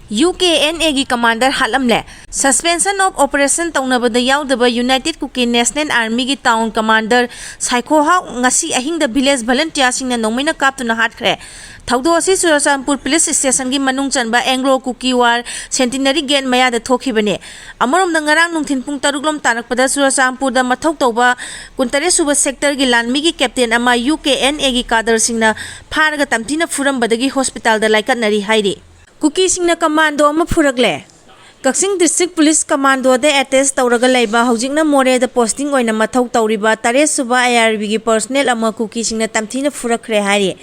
UKNA gi commander halamle suspension of operation taunabada yaudaba United Kuki National Army gi town commander Saiko ha ngasi ahingda village volunteer singna nongmina kaptuna hatkre thaudo asi Churachandpur police station gi manung chanba Anglo Kuki war centenary gate maya da thokhibane amarom da ngarang nungthin pung 6 lom tarakpada Churachandpur da mathau tawba 29 suba sector gi lanmi gi captain ama UKNA gi kader singna pharaga tamthina furambadagi hospital da laikatnari hairi Kuki singna commando ama furakle Kaksing district police commando de attest tawraga leiba hojikna more da posting oina mathau tawriba 13 suba ARB gi personnel ama Kuki singna tamthina furakre hari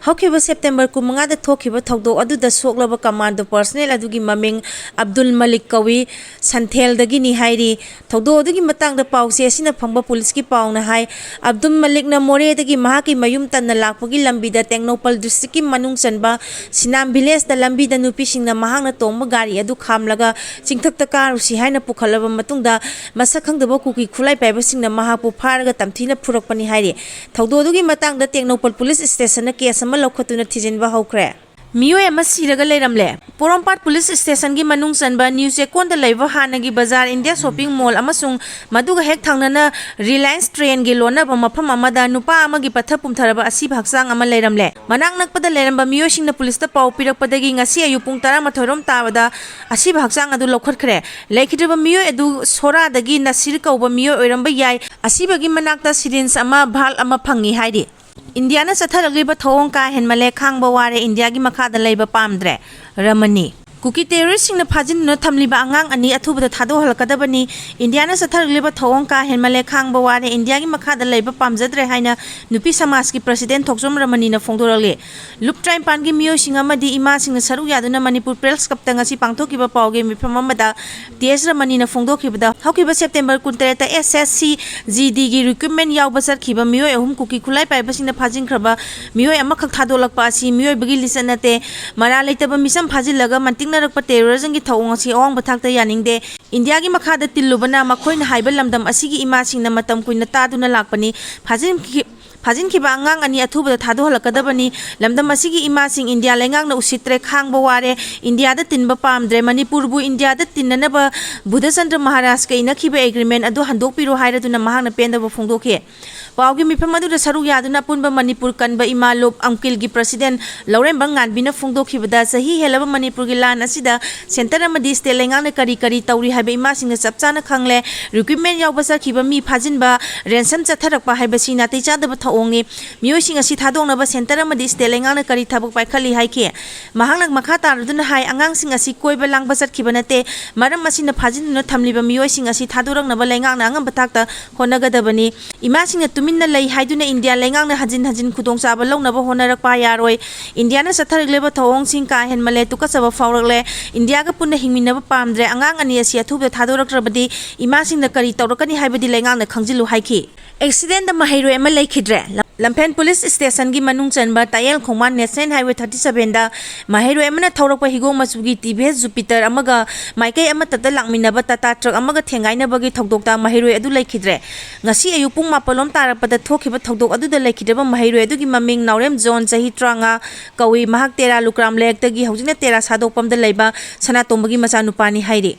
Hokiba September kumunga da thokiba thawdo adu da soklaba commando personnel adugi maming Abdul Malik Kawi Santhel dagi ni hairi thawdo adugi matang da pause asina phangba police ki pauna hai Abdul Malik na more dagi mahaki mayum tan na lakpagi lambi da Tengnopal district ki manung chanba Sinam village da lambi da nupi singna mahang na tongba gari adu khamlaga chingthak ta karusi haina pukhalaba matungda masak khangdaba Kuki khulai paiba singna mahapu pharaga tamthina phurakpani hairi thawdo adugi matang da Tengnopal police station na case Lokhatuna Tijenba Hokre. Mio ama siraga leiramle. Porompat police station gi manung sanba news ekon da leiba hanagi bazar India shopping mall amasung maduga hek thangnana Reliance train gi lona ba mafam amada nupa amagi patha pumtharaba asi bhaksang ama leiramle. Manang nakpada leiramba mio singna police ta pau pirakpadagi ngasi ayu pung 12 rom tabada asi bhaksang adu lokhatkre. Laikhidaba mio edu sora dagi nasir kauba mio oiramba yai asi bagi manakta syringe ama bhal ama phangi haidi. India na satharagriba thawong ka henmale Khangba ware India gi makhada leiba pamdre Ramani Kuki terrorist singna phajin no thamliba angang ani athubada thado halakadabani India na satharagriba thawong ka henmale Khangba ware India gi makhada leiba pamjadre haina nupi samaj ki president Thokjom Ramani na phongdorale lup train pan gi mio singa madi ima singna saru yaduna Manipur press kapta ngasi pangthokiba pawge mifam amada TS Ramani na phongdokhibada hokiba September 23 ta SSC GD gi recruitment yawba sarkhiba mio ehum Kuki khulai paiba singna phajin khraba mio amakhak thadolakpa asi mio bagi lisanate mara leitaba misam phajilaga manting narakpa terrorism gi thawong asi awang bathakta yaningde India gi makhada tillubana makhoina haiba lamdam asigi ima singna matam kuina taduna lakpani phajin khiba angang ani athubada thado halakadabani lamdam asigi ima sing India lengang na usitre Khangba ware India da tinba pamdre Manipur bu India da tinnanaba Buddhachandra Maharaj ka ina khiba agreement adu handokpiro hairaduna mahangna pendaba phongdokhe Paugi mifam adu da saru yaduna punba Manipur kanba ima lop amkil gi president Lauremba nganbina phongdokhibada sahi helaba Manipur gi lan asida center amadi state lengang na kari tawri haiba ima singna chapchana khangle recruitment yawba sakhiba mi phajinba ransom chatharakpa haiba sina teichadaba thawongni miyosing asi thadongnaba center amadi state lengang na kari thabak paikhali haike mahangnak makha taruduna hai angang sing asi koiba langba chatkiba nate maram asina phajinuna thamliba miyosing asi thadoraknaba lengang na angam bathakta honagadabani ima singna tuminna lei haiduna India lengang na hajin khudong chaba lawnaba honarakpa yaroi India na satharegleba thawong sing ka henmale tukachaba fawrakle India ga punna hingminaba pamdre angang ani asi athuba thadorakrabadi ima singna kari tawrakani haibadi lengang na khangjilu haiki accident da mahairoi ama leikhidre Lampen police station gi manung chanba Tayel Khongman National Highway 37 da mahairoi amana thawrakpa higong machugi TVS Jupiter amaga maikai ama tata langminaba tata truck amaga thengaina bagi thokdokta mahairoi adu leikhidre ngasi ayupung mapalom tarakpada thokhiba thokdok adu da leikhidaba mahairoi adu gi maming Naurem zone chahi 30 kawi mahak tera lukram lek tagi hojina tera sadokpam da leiba Sanatomba gi macha nupani hairi